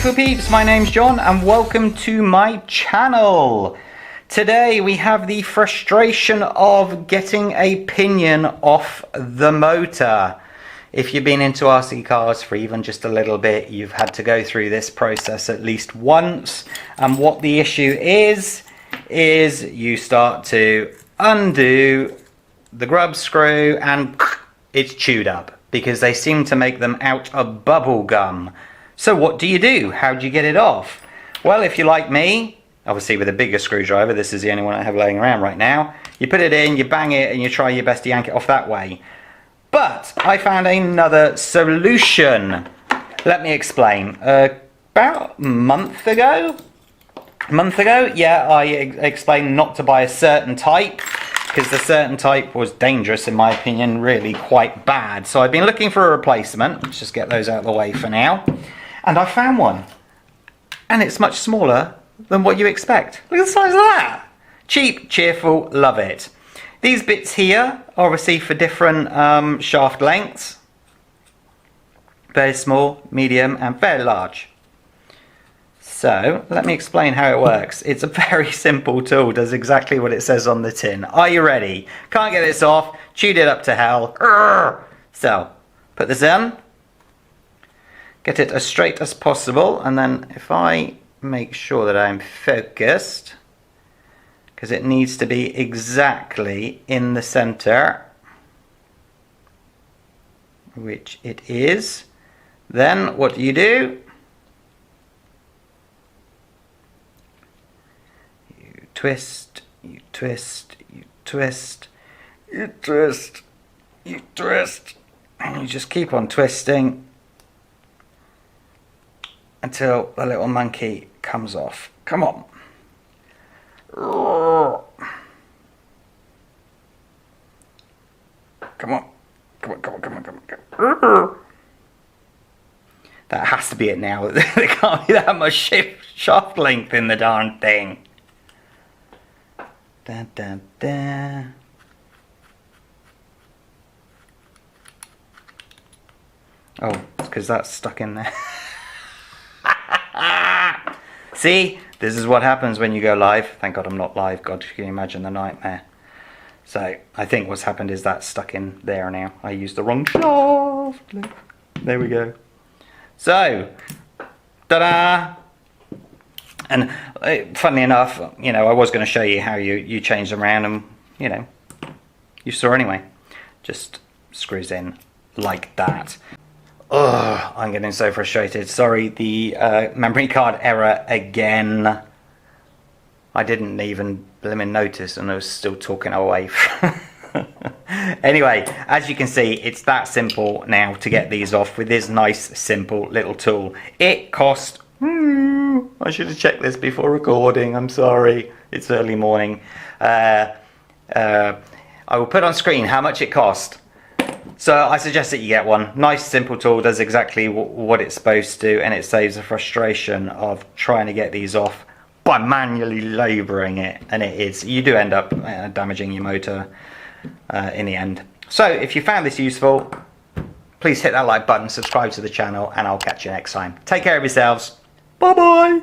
beautiful peeps, my name's John and welcome to my channel. Today we have the frustration of getting a pinion off the motor. If you've been into RC cars for even just a little bit, you've had to go through this process at least once. And what the issue is you start to undo the grub screw and it's chewed up because they seem to make them out of bubble gum. So what do you do? How do you get it off? Well, if you're like me, obviously with a bigger screwdriver, this is the only one I have laying around right now, you put it in, you bang it, and you try your best to yank it off that way. But I found another solution. Let me explain. About a month ago, yeah, I explained not to buy a certain type because the certain type was dangerous, in my opinion, really quite bad. So I've been looking for a replacement. Let's just get those out of the way for now. And I found one. And it's much smaller than what you expect. Look at the size of that. Cheap, cheerful, love it. These bits here are obviously for different shaft lengths. Very small, medium, and very large. So, let me explain how it works. It's a very simple tool, does exactly what it says on the tin. Are you ready? Can't get this off, chewed it up to hell. So, put this in. Get it as straight as possible, and then if I make sure that I'm focused, because it needs to be exactly in the center, which it is, then what do? You twist, you twist, you twist, you twist, you twist, and you just keep on twisting until the little monkey comes off. Come on. Come on. Come on, come on, come on, come on, come on. That has to be it now. There can't be that much shaft length in the darn thing. Dun, dun, dun. Oh, it's because that's stuck in there. See, this is what happens when you go live. Thank God I'm not live. God, can you imagine the nightmare? So, I think what's happened is that's stuck in there now. I used the wrong shaft. There we go. So, ta-da! And funnily enough, you know, I was going to show you how you change them around and, you know, you saw anyway. Just screws in like that. Ugh, I'm getting so frustrated. Sorry, the memory card error again. I didn't even blimmin' notice and I was still talking away. Anyway, as you can see, it's that simple now to get these off with this nice, simple little tool. It cost... I should have checked this before recording. I'm sorry. It's early morning. I will put on screen how much it cost. So I suggest that you get one. Nice simple tool, does exactly what it's supposed to, and it saves the frustration of trying to get these off by manually labouring it, and you do end up damaging your motor in the end. So if you found this useful, please hit that like button, subscribe to the channel, and I'll catch you next time. Take care of yourselves. Bye bye.